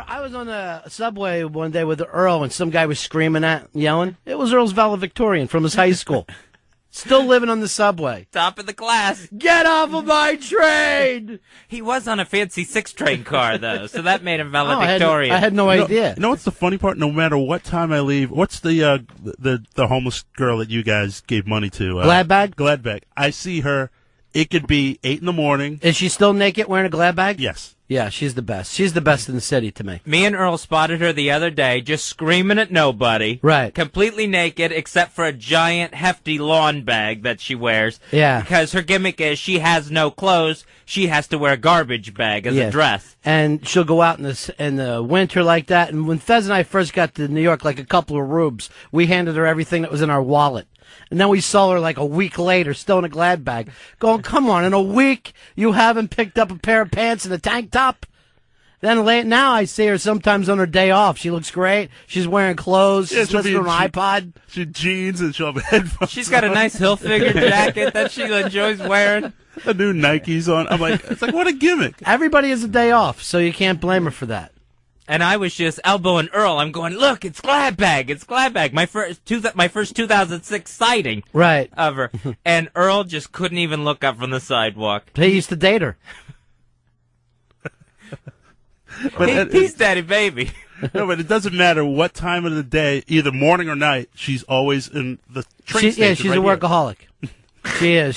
I was on the subway one day with Earl, and some guy was yelling. It was Earl's valedictorian from his high school. Still living on the subway. Top of the class. Get off of my train! He was on a fancy 6-train car, though, so that made him valedictorian. I had no idea. You know what's the funny part? No matter what time I leave, what's the homeless girl that you guys gave money to? Gladbag? Gladbag. I see her. It could be 8 in the morning. Is she still naked wearing a glad bag? Yes. Yeah, she's the best. She's the best in the city to me. Me and Earl spotted her the other day just screaming at nobody. Right. Completely naked except for a giant hefty lawn bag that she wears. Yeah. Because her gimmick is she has no clothes. She has to wear a garbage bag as a dress. And she'll go out in the winter like that. And when Fez and I first got to New York, like a couple of rubes, we handed her everything that was in our wallet. And then we saw her like a week later, still in a glad bag, going, come on, in a week you haven't picked up a pair of pants and a tank top? Then now I see her sometimes on her day off. She looks great. She's wearing clothes. She's listening to an iPod. She jeans and she'll have headphones. She's got a nice Hilfiger jacket that she enjoys wearing. The new Nikes on. I'm like, it's like, what a gimmick. Everybody has a day off, so you can't blame her for that. And I was just elbowing Earl. I'm going, look, it's Gladbag. It's Gladbag. My first 2006 sighting of her. And Earl just couldn't even look up from the sidewalk. He used to date her. He's daddy baby. No, but it doesn't matter what time of the day, either morning or night, she's always in the train station. Yeah, she's a workaholic. She is.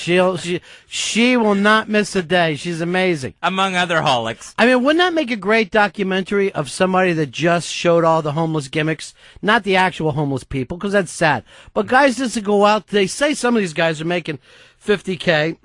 She will not miss a day. She's amazing. Among other holics. I mean, wouldn't that make a great documentary of somebody that just showed all the homeless gimmicks? Not the actual homeless people, because that's sad. But guys just to go out, they say some of these guys are making $50K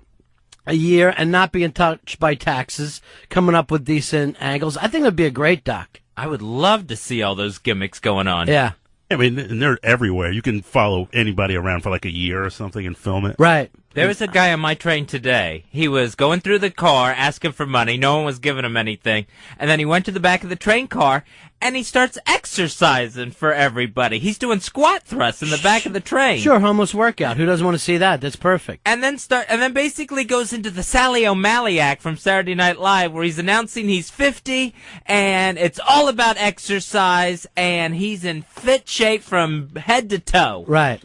a year and not being touched by taxes, coming up with decent angles. I think it would be a great doc. I would love to see all those gimmicks going on. Yeah. I mean, and they're everywhere. You can follow anybody around for like a year or something and film it. Right. There was a guy on my train today. He was going through the car asking for money. No one was giving him anything. And then he went to the back of the train car and he starts exercising for everybody. He's doing squat thrusts in the back of the train. Sure, homeless workout. Who doesn't want to see that? That's perfect. And then basically goes into the Sally O'Malley act from Saturday Night Live where he's announcing he's 50 and it's all about exercise and he's in fit shape from head to toe. Right.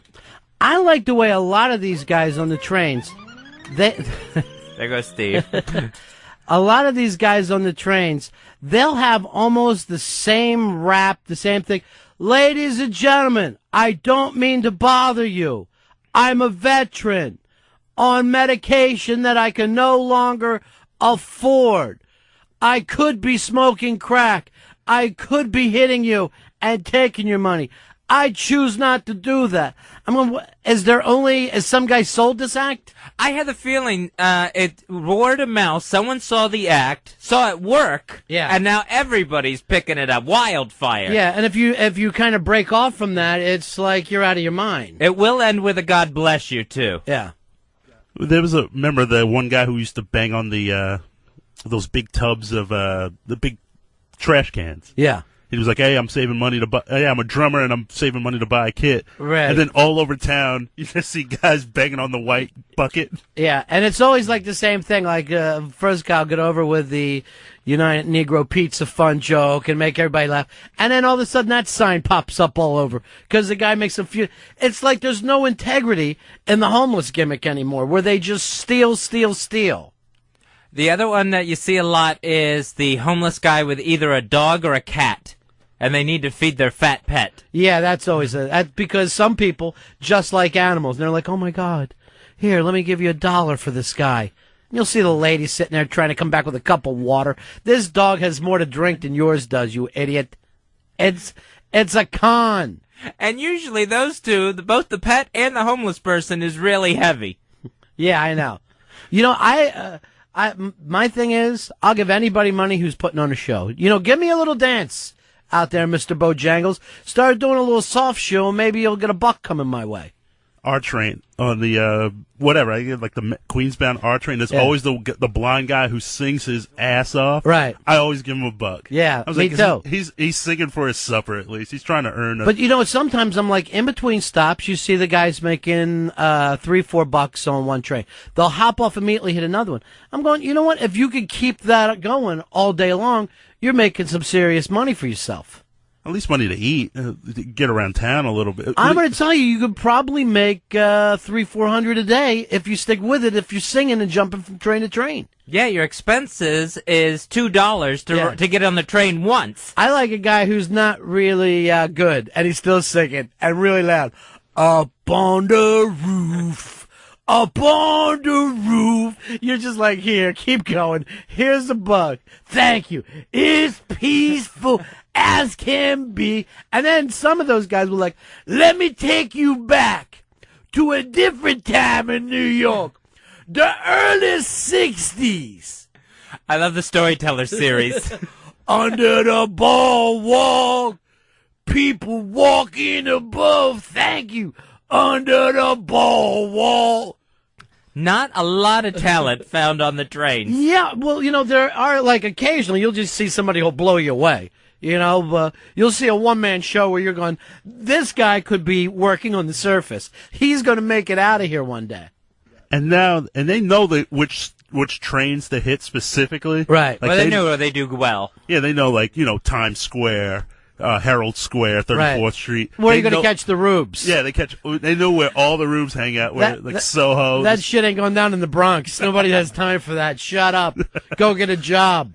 I like the way a lot of these guys on the trains, there goes Steve. A lot of these guys on the trains, they'll have almost the same rap, the same thing. Ladies and gentlemen, I don't mean to bother you. I'm a veteran on medication that I can no longer afford. I could be smoking crack. I could be hitting you and taking your money. I choose not to do that. Is some guy sold this act? I had the feeling it word of mouth. Someone saw the act, saw it work, and now everybody's picking it up. Wildfire. Yeah, and if you kind of break off from that, it's like you're out of your mind. It will end with a God bless you too. Yeah. There was remember the one guy who used to bang on the those big tubs of the big trash cans. Yeah. He was like, hey, I'm saving money to buy. Hey, I'm a drummer and I'm saving money to buy a kit. Right. And then all over town, you just see guys banging on the white bucket. Yeah, and it's always like the same thing. Like first guy will get over with the United Negro Pizza Fund joke and make everybody laugh, and then all of a sudden that sign pops up all over because the guy makes a few. It's like there's no integrity in the homeless gimmick anymore, where they just steal. The other one that you see a lot is the homeless guy with either a dog or a cat. And they need to feed their fat pet. Yeah, that's always because some people just like animals. And they're like, oh, my God, here, let me give you $1 for this guy. And you'll see the lady sitting there trying to come back with a cup of water. This dog has more to drink than yours does, you idiot. It's a con. And usually those two, both the pet and the homeless person, is really heavy. Yeah, I know. You know, my thing is, I'll give anybody money who's putting on a show. You know, give me a little dance out there, Mr. Bojangles. Start doing a little soft show, and maybe you'll get $1 coming my way. R train on the whatever, I get like the Queensbound R train. There's always the blind guy who sings his ass off. Right. I always give him a buck. Yeah, I was me like, too. He's singing for his supper at least. He's trying to earn. But you know, sometimes I'm like, in between stops, you see the guys making $3-4 on one train. They'll hop off immediately, hit another one. I'm going, you know what? If you could keep that going all day long, you're making some serious money for yourself. At least money to eat, get around town a little bit. I'm going to tell you, you could probably make $300-400 a day if you stick with it. If you're singing and jumping from train to train. Yeah, your expenses is $2 to get on the train once. I like a guy who's not really good, and he's still singing and really loud. Up on the roof, up on the roof. You're just like, here, keep going. Here's a bug. Thank you. It's peaceful as can be. And then some of those guys were like, let me take you back to a different time in New York. The early 60s. I love the Storyteller series. Under the boardwalk, people walking above. Thank you. Under the boardwalk. Not a lot of talent found on the trains. Yeah, well, you know, there are, like, occasionally you'll just see somebody who'll blow you away. You know, you'll see a one-man show where you're going, this guy could be working on the surface. He's going to make it out of here one day. And they know which trains to hit specifically. Right. Like Well, they know they do well. Yeah, they know, like, you know, Times Square, Herald Square, 34th Right. Street. Where are you going to catch the rubes? Yeah, they know where all the rubes hang out, Soho. That shit ain't going down in the Bronx. Nobody has time for that. Shut up. Go get a job.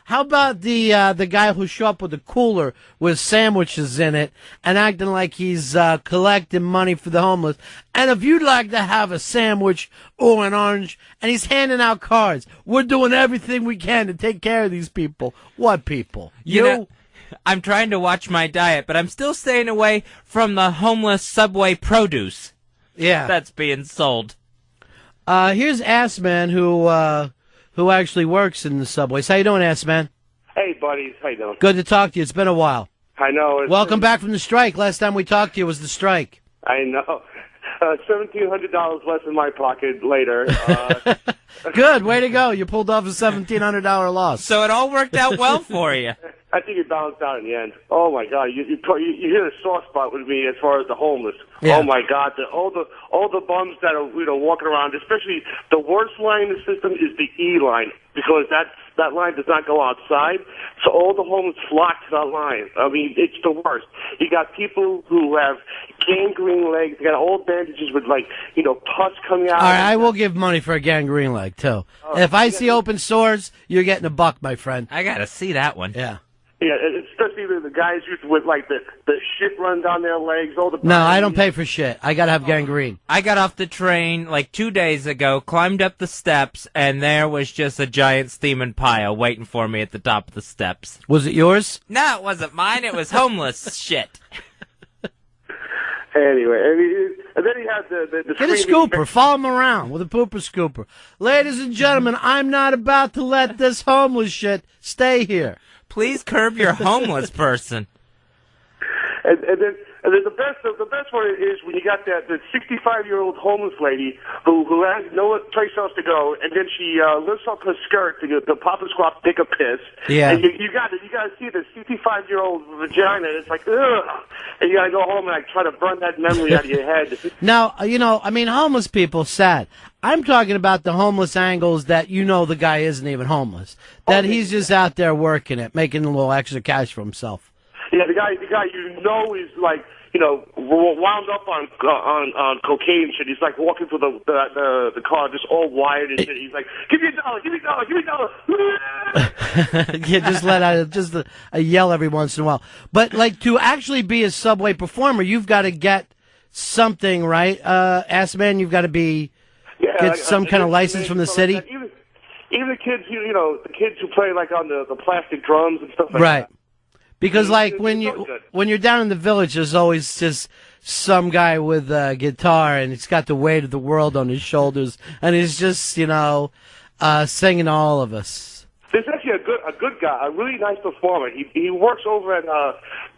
How about the guy who show up with a cooler with sandwiches in it and acting like he's collecting money for the homeless? And if you'd like to have a sandwich or an orange, and he's handing out cards, we're doing everything we can to take care of these people. What people? You know, I'm trying to watch my diet, but I'm still staying away from the homeless Subway produce. Yeah. That's being sold. Here's Ass Man who actually works in the subways. How you doing, Ass Man? Hey, buddies. How you doing? Good to talk to you. It's been a while. I know. Welcome back from the strike. Last time we talked to you was the strike. I know. $1,700 less in my pocket later. Good. Way to go. You pulled off a $1,700 loss. So it all worked out well for you. I think it balanced out in the end. Oh my God, you hit a soft spot with me as far as the homeless. Yeah. Oh my God, all the bums that are walking around. Especially the worst line in the system is the E line, because that line does not go outside. So all the homeless flock to that line. I mean, it's the worst. You got people who have gangrene legs. They got old bandages with pus coming out. All right, I will give money for a gangrene leg too. If I see open sores, you're getting $1, my friend. I gotta see that one. Yeah. Yeah, especially the guys with like the shit run down their legs. All the No, I don't pay for shit. I gotta have gangrene. I got off the train like 2 days ago, climbed up the steps, and there was just a giant steaming pile waiting for me at the top of the steps. Was it yours? No, it wasn't mine. It was homeless shit. Anyway, and then he had the Get a scooper. Follow him around with a pooper scooper. Ladies and gentlemen, I'm not about to let this homeless shit stay here. Please curb your homeless person. And then the best one is when you got that 65-year-old homeless lady who has no place else to go, and then she lifts up her skirt to pop and squat, take a piss. Yeah. And you got to see the 65-year-old vagina. It's like, ugh. And you got to go home and try to burn that memory out of your head. Now, I mean, homeless people, sad. I'm talking about the homeless angles that the guy isn't even homeless. That he's just out there working it, making a little extra cash for himself. Yeah, the guy is like, wound up on cocaine and shit. He's like walking through the car, just all wired and shit. He's like, give me $1, give me $1, give me $1. Yeah, just let out a yell every once in a while. But like to actually be a subway performer, you've got to get something, right? Ass Man, you've got to get some kind of license from the city. Like even the kids, the kids who play like on the plastic drums and stuff like right. that. Because like when you're down in the village, there's always just some guy with a guitar and he's got the weight of the world on his shoulders, and he's just singing to all of us. There's actually a good guy, a really nice performer. He works over at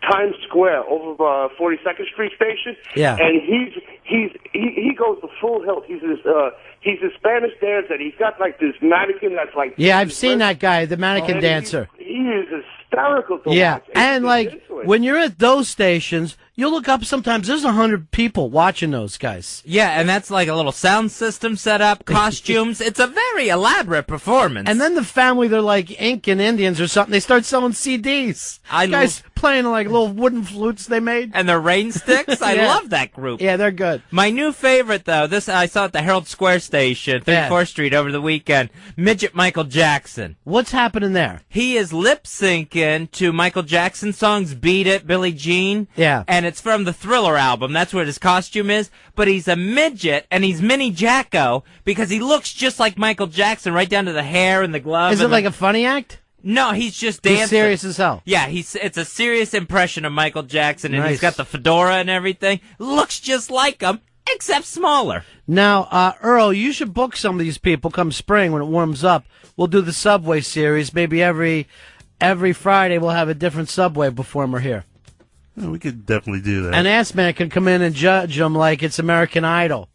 Times Square, over 42nd Street Station. Yeah. And he goes the full hilt. He's a Spanish dancer. And he's got like this mannequin that's like. Yeah, I've seen that guy, the mannequin dancer. He is hysterical to Yeah, watch. and like when you're at those stations, you look up. Sometimes there's 100 people watching those guys. Yeah, and that's like a little sound system set up, costumes. It's a very elaborate performance. And then the family, they're like Incan Indians or something. They start selling CDs. Guys playing like little wooden flutes they made. And the rain sticks. I Yeah. love that group. Yeah, they're good. My new favorite, though, this I saw at the Herald Square station, 34th Street, over the weekend. Midget Michael Jackson. What's happening there? He is lip syncing to Michael Jackson songs, "Beat It," "Billie Jean." Yeah. And it's from the Thriller album. That's what his costume is. But he's a midget, and he's Mini Jacko because he looks just like Michael Jackson, right down to the hair and the glove. Is it like a funny act? No, he's just dancing. He's serious as hell. Yeah, it's a serious impression of Michael Jackson, and Nice. he's got the fedora and everything. Looks just like him, except smaller. Now, Earl, you should book some of these people come spring when it warms up. We'll do the Subway series. Maybe every Friday we'll have a different Subway performer here. Yeah, we could definitely do that. And Ass-Man can come in and judge them like it's American Idol.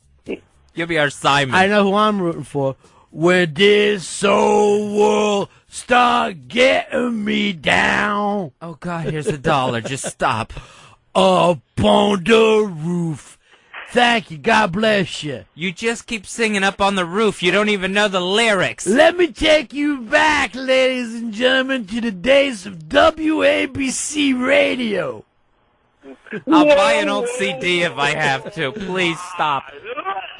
You'll be our Simon. I know who I'm rooting for. When this soul world start getting me down Oh, God, here's $1. Just stop. up on the roof. Thank you. God bless you. You just keep singing Up on the Roof. You don't even know the lyrics. Let me take you back, ladies and gentlemen, to the days of WABC radio. I'll buy an old CD if I have to. Please stop.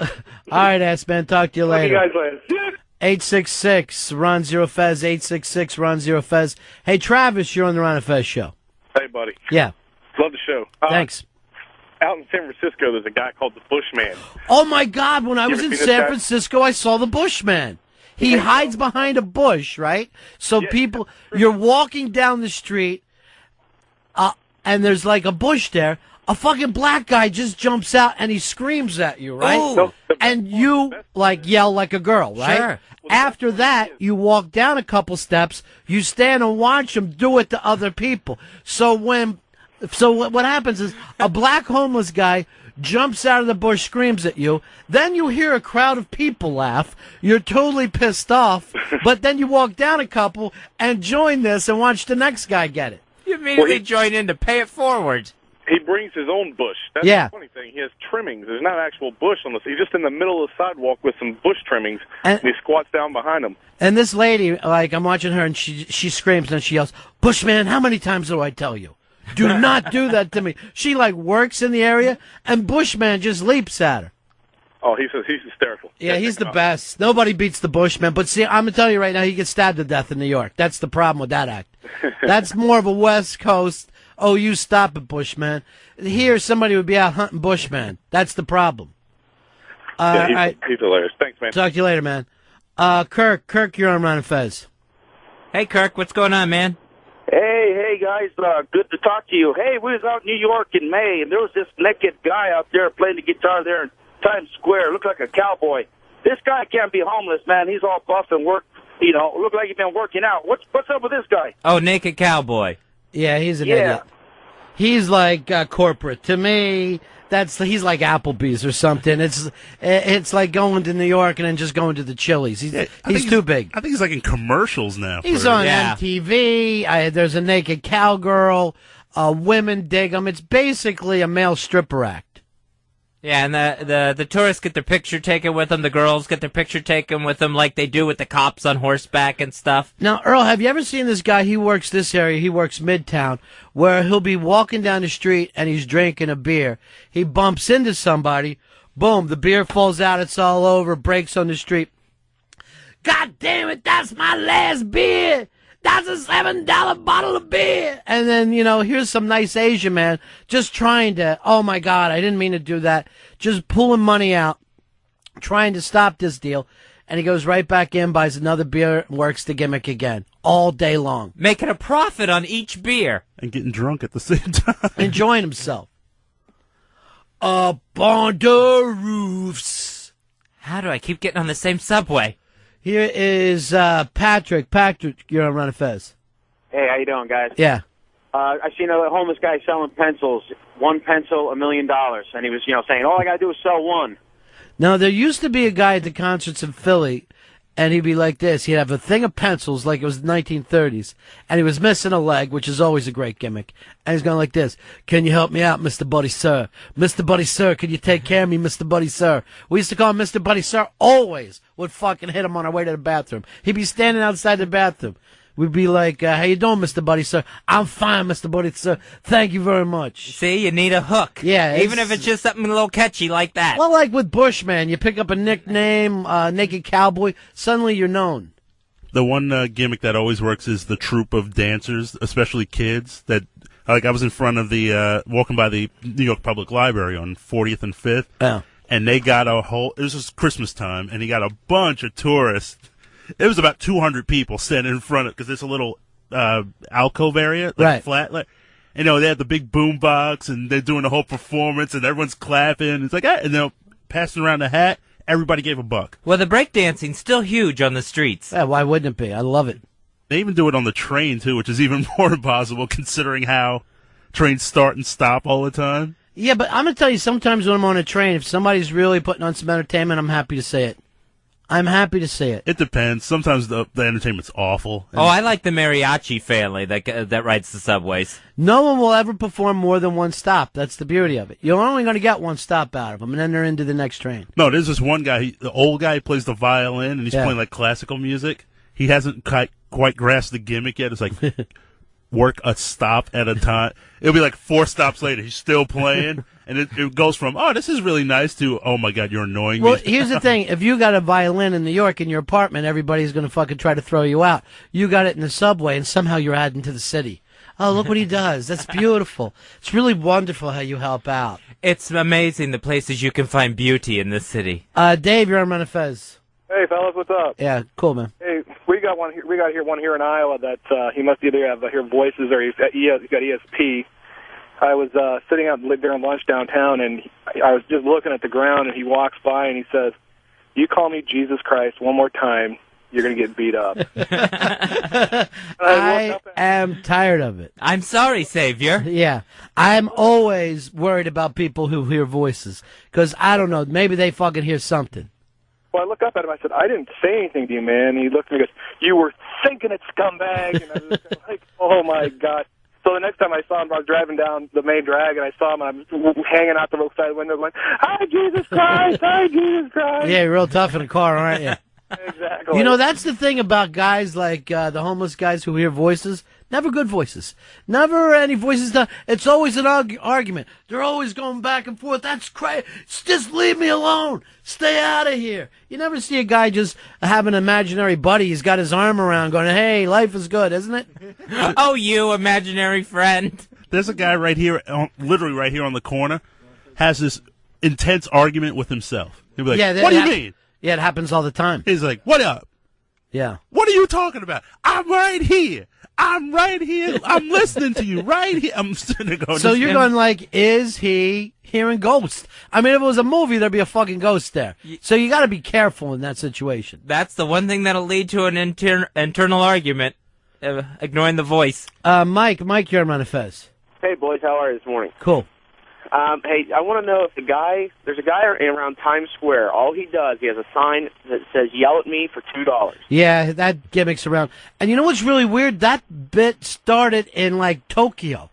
All right, Ass-Man. Talk to you Talk to you later. guys later. 866 Ron Zero Fez. 866 Ron Zero Fez. Hey, Travis, you're on the Ron and Fez show. Hey, buddy. Yeah. Love the show. Thanks. Out in San Francisco, there's a guy called the Bushman. Oh, my God. When I was ever in seen this San guy? Francisco, I saw the Bushman. He hides behind a bush, right? So people, you're walking down the street, and there's like a bush there. A fucking black guy just jumps out and he screams at you, right? Ooh. And you like yell like a girl, right? Sure. After that, you walk down a couple steps, you stand and watch him do it to other people. So what happens is a black homeless guy jumps out of the bush, screams at you. Then you hear a crowd of people laugh. You're totally pissed off. But then you walk down a couple and join this and watch the next guy get it. You immediately join in to pay it forward. He brings his own bush. That's Yeah. the funny thing. He has trimmings. There's not actual bush on this. He's just in the middle of the sidewalk with some bush trimmings, And- and he squats down behind them. And this lady, like, I'm watching her, and she screams and she yells, "Bushman, how many times do I tell you? Do not do that to me." She, like, works in the area, and Bushman just leaps at her. Oh, he's hysterical. Yeah, he's the best. Nobody beats the Bushman. But see, I'm going to tell you right now, he gets stabbed to death in New York. That's the problem with that act. That's more of a West Coast, oh, you stop it, Bushman. Here, somebody would be out hunting Bushman. That's the problem. He's hilarious. Thanks, man. Talk to you later, man. Kirk, you're on Ron and Fez. Hey, Kirk, what's going on, man? Hey, guys, good to talk to you. Hey, we was out in New York in May, and there was this naked guy out there playing the guitar there in Times Square. Looked like a cowboy. This guy can't be homeless, man. He's all buff and looked like he's been working out. What's up with this guy? Oh, Naked Cowboy. Yeah, he's an idiot. He's like corporate. To me, he's like Applebee's or something. It's like going to New York and then just going to the Chili's. He's too big. I think he's like in commercials now. He's on MTV. There's a naked cowgirl. Women dig him. It's basically a male stripper act. Yeah, and the tourists get their picture taken with them. The girls get their picture taken with them like they do with the cops on horseback and stuff. Now, Earl, have you ever seen this guy? He works this area. He works Midtown, where he'll be walking down the street and he's drinking a beer. He bumps into somebody. Boom, the beer falls out. It's all over. Breaks on the street. God damn it, that's my last beer. That's a $7 bottle of beer. And then, here's some nice Asian man just trying to, oh my God, I didn't mean to do that. Just pulling money out, trying to stop this deal. And he goes right back in, buys another beer, and works the gimmick again all day long. Making a profit on each beer. And getting drunk at the same time. Enjoying himself. Up on the roofs. How do I keep getting on the same subway? Here is Patrick. Patrick, you're on Run of Fez. Hey, how you doing, guys? Yeah. I seen a homeless guy selling pencils. One pencil, $1 million. And he was, saying, all I got to do is sell one. Now, there used to be a guy at the concerts in Philly, and he'd be like this. He'd have a thing of pencils like it was the 1930s, and he was missing a leg, which is always a great gimmick. And he's going like this. Can you help me out, Mr. Buddy Sir? Mr. Buddy Sir, can you take care of me, Mr. Buddy Sir? We used to call him Mr. Buddy Sir. Always would fucking hit him on our way to the bathroom. He'd be standing outside the bathroom. We'd be like, how you doing, Mr. Buddy Sir? I'm fine, Mr. Buddy Sir. Thank you very much. See, you need a hook. Yeah. Even if it's just something a little catchy like that. Well, like with Bushman, you pick up a nickname, Naked Cowboy, suddenly you're known. The one gimmick that always works is the troupe of dancers, especially kids. That I was in front of the walking by the New York Public Library on 40th and 5th, and they got it was just Christmas time, and he got a bunch of tourists. It was about 200 people standing in front of, because it's a little alcove area, flat. They had the big boom box, and they're doing the whole performance, and everyone's clapping. It's like, and they're passing around the hat. Everybody gave $1. Well, the breakdancing's still huge on the streets. Yeah, why wouldn't it be? I love it. They even do it on the train, too, which is even more impossible considering how trains start and stop all the time. Yeah, but I'm going to tell you, sometimes when I'm on a train, if somebody's really putting on some entertainment, I'm happy to say it. I'm happy to say it. It depends. Sometimes the entertainment's awful. Oh, I like the mariachi family that rides the subways. No one will ever perform more than one stop. That's the beauty of it. You're only going to get one stop out of them, and then they're into the next train. No, there's this one guy, the old guy, plays the violin, and he's playing like classical music. He hasn't quite grasped the gimmick yet. It's like work a stop at a time. It'll be like 4 stops later. He's still playing. And it goes from, oh, this is really nice to, oh, my God, you're annoying me. Well, here's the thing. If you got a violin in New York in your apartment, everybody's going to fucking try to throw you out. You got it in the subway, and somehow you're adding to the city. Oh, look what he does. That's beautiful. It's really wonderful how you help out. It's amazing the places you can find beauty in this city. Dave, you're on Run of Fez. Hey, fellas, what's up? Yeah, cool, man. Hey, we got one here in Iowa that he must either have hear voices or he's got ESP. I was sitting out during lunch downtown, and I was just looking at the ground, and he walks by, and he says, you call me Jesus Christ one more time, you're going to get beat up. I am tired of it. I'm sorry, Savior. Yeah. I'm always worried about people who hear voices, because, I don't know, maybe they fucking hear something. Well, I look up at him, I said, I didn't say anything to you, man. And he looked at me and goes, you were thinking it, scumbag. And I was like, oh, my God. So the next time I saw him, I was driving down the main drag, and I saw him, and I was hanging out the roadside window going, hi, Jesus Christ, hi, Jesus Christ. Yeah, you're real tough in a car, aren't you? Exactly. You know, that's the thing about guys like the homeless guys who hear voices. Never good voices. Never any voices. It's always an argument. They're always going back and forth. That's crazy. Just leave me alone. Stay out of here. You never see a guy just have an imaginary buddy he's got his arm around going, hey, life is good, isn't it? Oh, you imaginary friend. There's a guy right here, literally right here on the corner, has this intense argument with himself. He'll be like, what do you mean? Yeah, it happens all the time. He's like, what up? Yeah. What are you talking about? I'm right here. I'm right here. I'm listening to you right here. I'm sitting there going. So you're going like, is he hearing ghosts? I mean, if it was a movie, there'd be a fucking ghost there. So you got to be careful in that situation. That's the one thing that'll lead to an internal argument, ignoring the voice. Mike, you're on Run of Fez. Hey, boys, how are you this morning? Cool. Hey, I want to know if there's a guy around Times Square. All he does, he has a sign that says, yell at me for $2. Yeah, that gimmick's around. And you know what's really weird? That bit started in, like, Tokyo,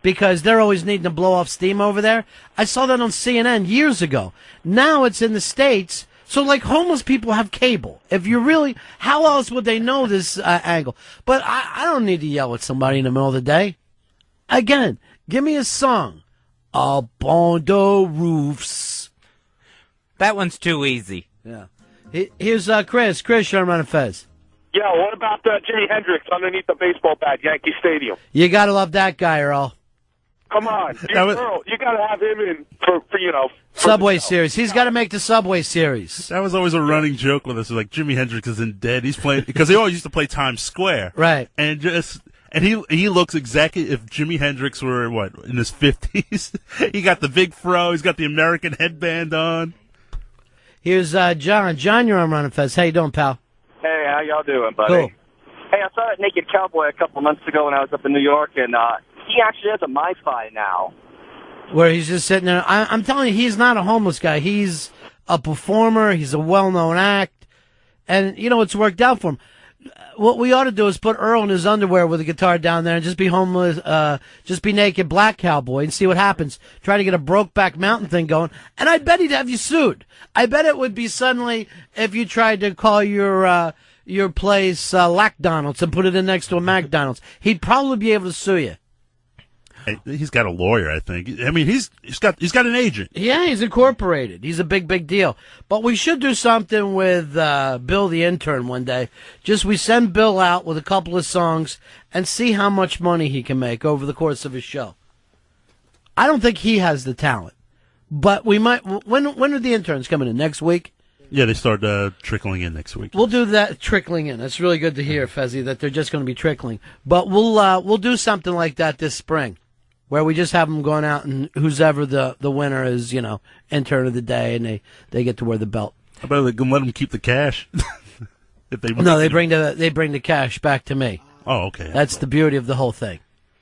because they're always needing to blow off steam over there. I saw that on CNN years ago. Now it's in the States. So, like, homeless people have cable. If you really, how else would they know this angle? But I don't need to yell at somebody in the middle of the day. Again, give me a song. Up on the roofs. That one's too easy. Yeah. Here's Chris. Chris, you're on Run of Fez. Yeah, what about Jimi Hendrix underneath the baseball bat, Yankee Stadium? You gotta love that guy, Earl. Come on, Earl, you gotta have him in for Subway Series. He's got to make the Subway Series. That was always a running joke with us. Like, Jimi Hendrix isn't dead. He's playing because they always used to play Times Square, right? And he looks exactly if Jimi Hendrix were in his 50s. He got the big fro. He's got the American headband on. Here's John. John, you're on Run of Fez. How you doing, pal? How y'all doing, buddy? Cool. Hey, I saw that Naked Cowboy a couple months ago when I was up in New York, and he actually has a MiFi now. Where he's just sitting there. I'm telling you, he's not a homeless guy. He's a performer. He's a well-known act. And, it's worked out for him. What we ought to do is put Earl in his underwear with a guitar down there and just be homeless, just be naked black cowboy and see what happens. Try to get a Brokeback Mountain thing going. And I bet he'd have you sued. I bet it would be suddenly if you tried to call your place Lackdonald's and put it in next to a McDonald's. He'd probably be able to sue you. He's got a lawyer, I think. I mean, he's got an agent. Yeah, he's incorporated. He's a big deal. But we should do something with Bill the intern one day. Just we send Bill out with a couple of songs and see how much money he can make over the course of his show. I don't think he has the talent, but we might. When are the interns coming in? Next week? Yeah, they start trickling in next week. We'll do that, trickling in. That's really good to hear, Fezzi, that they're just going to be trickling. But we'll do something like that this spring, where we just have them going out and who's ever the winner is, intern of the day, and they get to wear the belt. How about they can let them keep the cash? If they bring the cash back to me. Oh, okay. That's the beauty of the whole thing.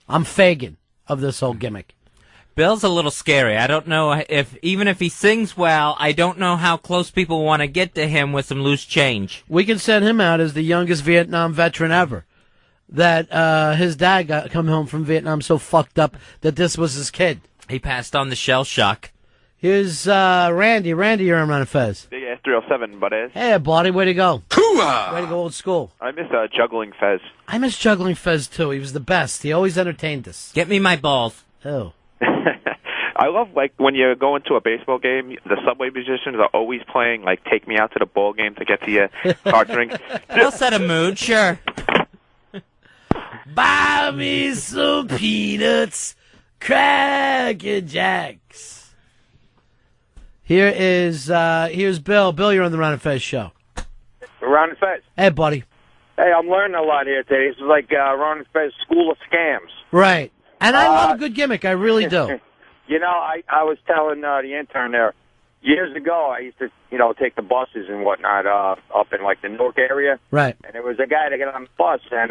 I'm Fagin of this whole gimmick. Bill's a little scary. I don't know even if he sings well, I don't know how close people want to get to him with some loose change. We can send him out as the youngest Vietnam veteran ever. That his dad got come home from Vietnam so fucked up that this was his kid. He passed on the shell shock. Here's Randy. Randy, you're on Run Fez. Big ass 307, Buddays. Hey, buddy, way to go. Hoo-ah! Way to go old school. I miss juggling Fez. I miss juggling Fez, too. He was the best. He always entertained us. Get me my balls. Oh. I love, when you go into a baseball game, the subway musicians are always playing, Take Me Out to the Ball Game to get to your hard drink. They'll set a mood, sure. Buy me some peanuts, Cracker Jacks. Here's Bill. Bill, you're on the Ron and Fez show. Ron and Fez. Hey, buddy. Hey, I'm learning a lot here today. This is like Ron and Fez School of Scams. Right. And I love a good gimmick. I really do. I was telling the intern there, years ago, I used to, take the buses and whatnot up in, the Newark area. Right. And there was a guy that got on the bus and,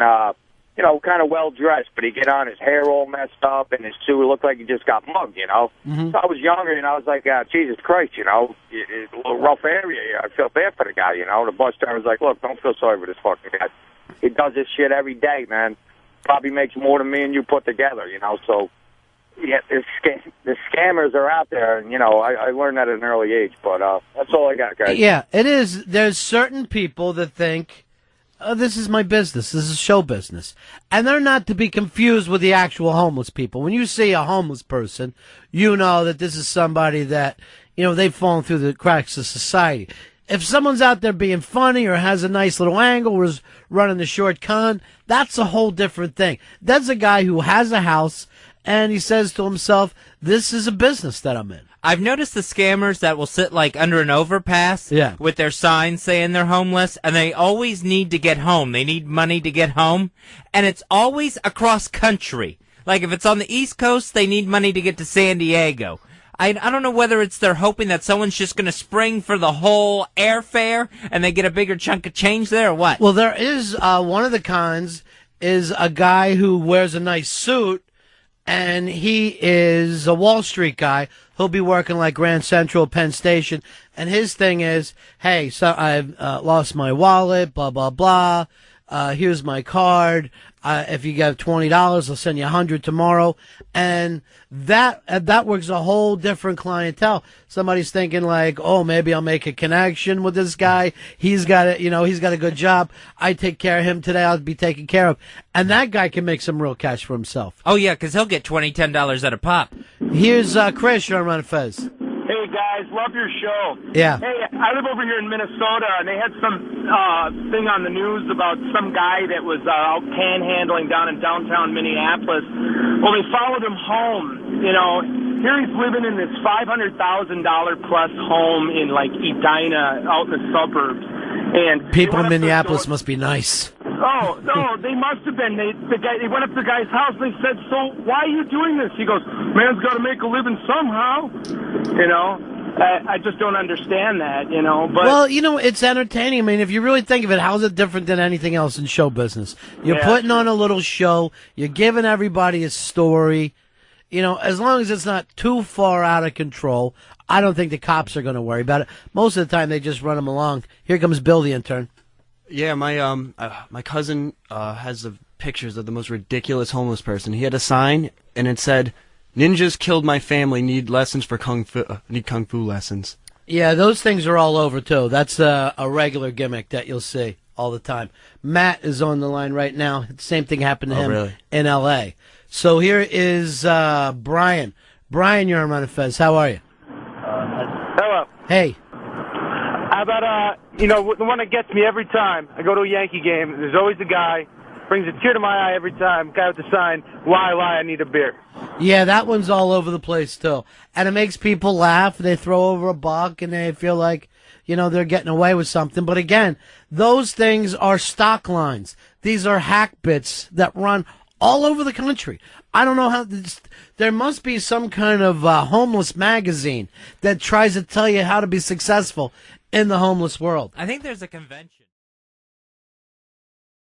kind of well-dressed, but he'd get on, his hair all messed up, and his suit looked like he just got mugged, Mm-hmm. So I was younger, and I was like, Jesus Christ, it's a little rough area. I feel bad for the guy, The bus driver was like, look, don't feel sorry for this fucking guy. He does this shit every day, man. Probably makes more than me and you put together, so... Yeah, the scammers are out there, and, I learned that at an early age, but that's all I got, guys. Yeah, it is. There's certain people that think, this is my business, this is show business, and they're not to be confused with the actual homeless people. When you see a homeless person, you know that this is somebody that, they've fallen through the cracks of society. If someone's out there being funny or has a nice little angle or is running the short con, that's a whole different thing. That's a guy who has a house, and he says to himself, this is a business that I'm in. I've noticed the scammers that will sit under an overpass with their signs saying they're homeless, and they always need to get home. They need money to get home, and it's always across country. If it's on the East Coast, they need money to get to San Diego. I don't know whether it's they're hoping that someone's just going to spring for the whole airfare, and they get a bigger chunk of change there, or what? Well, there is one of the cons is a guy who wears a nice suit, and he is a Wall Street guy. He'll be working Grand Central, Penn Station, and his thing is, hey, so I've lost my wallet, blah, blah, blah. Here's my card. If you get $20, I'll send you $100 tomorrow. And that works a whole different clientele. Somebody's thinking oh, maybe I'll make a connection with this guy. He's got a good job. I take care of him today. I'll be taken care of. And that guy can make some real cash for himself. Oh, yeah, because he'll get $10 at a pop. Here's Chris, you're on Run Fez. Hey, guys, love your show. Yeah. Hey, I live over here in Minnesota, and they had some thing on the news about some guy that was out panhandling down in downtown Minneapolis. Well, they followed him home. Here he's living in this $500,000 plus home in Edina, out in the suburbs. And people in Minneapolis must be nice. Oh, no, they must have been. They went up to the guy's house and they said, so why are you doing this? He goes, man's got to make a living somehow, I just don't understand that, you know. But well, you know, it's entertaining. I mean, if you really think of it, how's it different than anything else in show business? You're putting on a little show. You're giving everybody a story. You know, as long as it's not too far out of control, I don't think the cops are going to worry about it. Most of the time, they just run them along. Here comes Bill, the intern. Yeah, my cousin has the pictures of the most ridiculous homeless person. He had a sign, and it said, "Ninjas killed my family. Need lessons for kung fu. Need kung fu lessons." Yeah, those things are all over too. That's a regular gimmick that you'll see all the time. Matt is on the line right now. The same thing happened to him in L.A. So here is Brian. Brian, you're on Run of Fez. How are you? Hello. Hey. How about, you know, the one that gets me every time I go to a Yankee game, there's always a guy, brings a tear to my eye every time, guy with the sign, why, I need a beer. Yeah, that one's all over the place, too. And it makes people laugh. They throw over a buck, and they feel like, you know, they're getting away with something. But again, those things are stock lines. These are hack bits that run all over the country. I don't know how there must be some kind of homeless magazine that tries to tell you how to be successful in the homeless world. I think there's a convention.